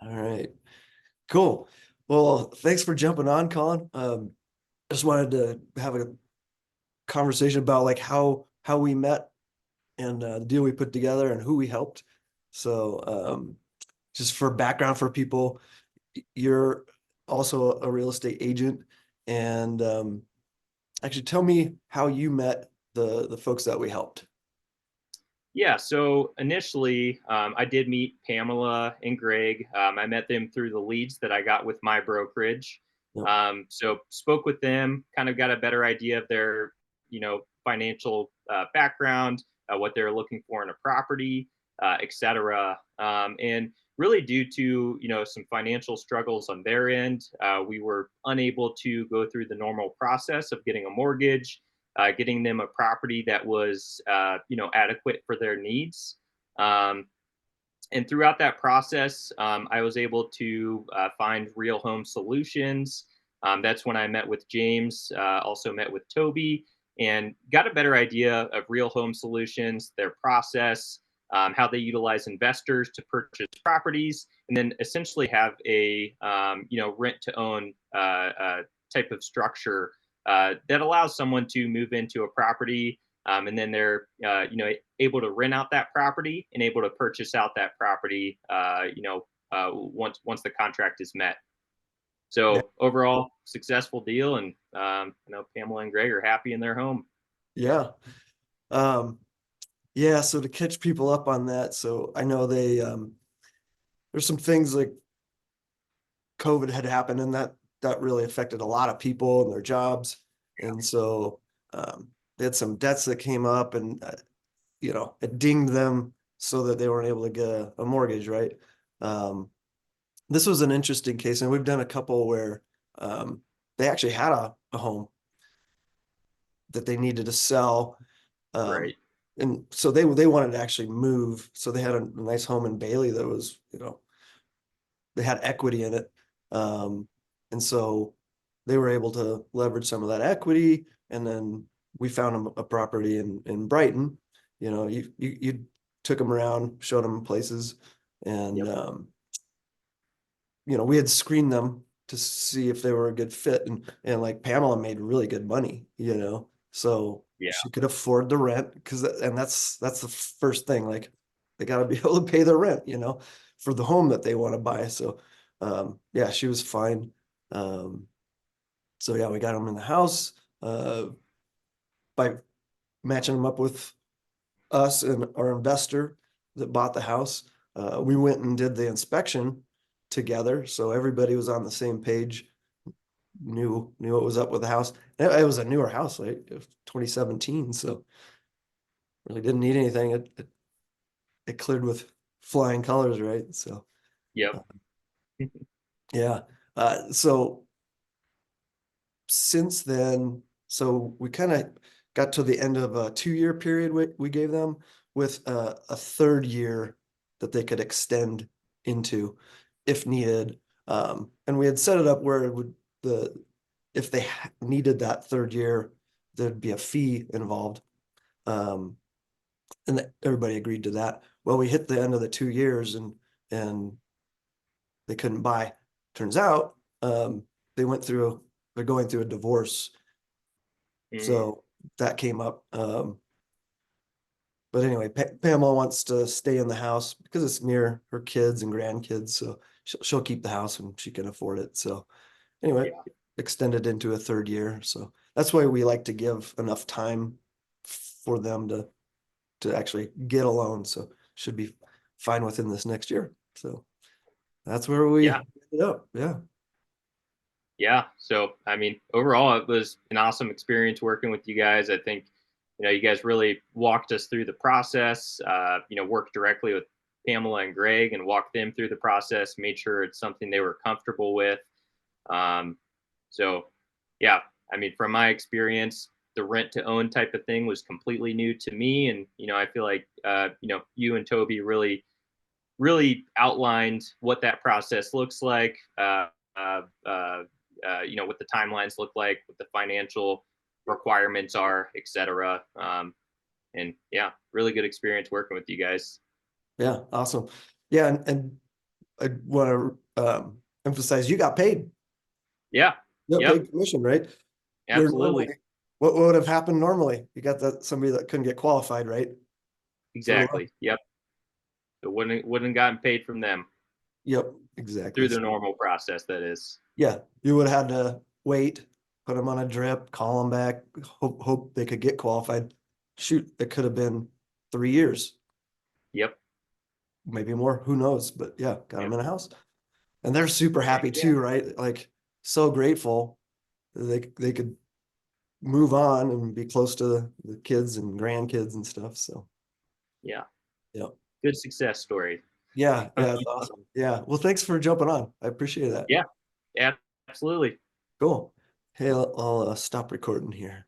All right. Cool. Well, thanks for jumping on, Colin. I just wanted to have a conversation about like how we met and the deal we put together and who we helped. So, just for background for people, you're also a real estate agent, and actually tell me how you met the folks that we helped. Yeah, so initially, I did meet Pamela and Greg. I met them through the leads that I got with my brokerage. Yep. So spoke with them, kind of got a better idea of their, financial background, what they're looking for in a property, et cetera. And really due to, some financial struggles on their end, we were unable to go through the normal process of getting a mortgage, getting them a property that was adequate for their needs. Um, and throughout that process, I was able to find Real Home Solutions. That's when I met with James, also met with Toby, and got a better idea of Real Home Solutions, their process, how they utilize investors to purchase properties, and then essentially have a rent to own type of structure that allows someone to move into a property, and then they're able to rent out that property and able to purchase out that property once the contract is met. Yeah. So overall, successful deal, and Pamela and Greg are happy in their home. Yeah. Um, yeah. So to catch people up on that, so I know there's some things like COVID had happened, and that really affected a lot of people and their jobs. And so they had some debts that came up, and it dinged them so that they weren't able to get a mortgage, right? Um, this was an interesting case, and we've done a couple where they actually had a home that they needed to sell. Um, Right. and so they wanted to actually move. So they had a nice home in Bailey that was, they had equity in it. Um, and so they were able to leverage some of that equity. And then we found them a property in Brighton. You took them around, showed them places, and Yep. we had screened them to see if they were a good fit. And like Pamela made really good money, so Yeah. she could afford the rent and that's the first thing. Like they got to be able to pay the rent, for the home that they want to buy. So yeah, she was fine. Um, so yeah, we got them in the house by matching them up with us and our investor that bought the house. We went and did the inspection together, so everybody was on the same page, knew what was up with the house. It was a newer house, like 2017, so really didn't need anything. It cleared with flying colors, right? So Yep. uh, yeah. So since then, so we kind of got to the end of a 2-year period we gave them with a third year that they could extend into if needed. And we had set it up where it would the if they needed that third year, there'd be a fee involved. Um, and everybody agreed to that. Well, we hit the end of the 2 years and they couldn't buy. Turns out, they went through they're going through a divorce. Mm, So that came up. But anyway, Pamela wants to stay in the house because it's near her kids and grandkids. So she'll keep the house when she can afford it. So anyway, yeah. extended into a third year. So that's why we like to give enough time for them to actually get a loan. So should be fine within this next year. So that's where we Yeah. ended up. Yeah. Yeah. So, I mean, overall, it was an awesome experience working with you guys. I think, you guys really walked us through the process, worked directly with Pamela and Greg and walked them through the process, made sure it's something they were comfortable with. Um, so, yeah, I mean, from my experience, the rent to own type of thing was completely new to me. And, I feel like, you and Toby really outlined what that process looks like, uh, uh, what the timelines look like, what the financial requirements are, etc. And yeah, really good experience working with you guys. Yeah. Awesome. Yeah. And I want to emphasize you got paid. Yeah. You got Yep. paid commission, right? Where normally, Absolutely. what would have happened normally? You got that somebody that couldn't get qualified, right? So, Exactly. Yep. It wouldn't have gotten paid from them yep, exactly. through the normal process. That is. Yeah, you would have had to wait, put them on a drip, call them back, hope they could get qualified. Shoot, it could have been 3 years, Yep. maybe more, who knows? But yeah, got them Yep. in a house. And they're super Heck happy yeah. too, right? Like so grateful they could move on and be close to the kids and grandkids and stuff. So Yeah. yeah. Good success story. Yeah, it's awesome. Yeah. Well, thanks for jumping on. I appreciate that. Yeah. Absolutely. Cool. Hey, I'll stop recording here.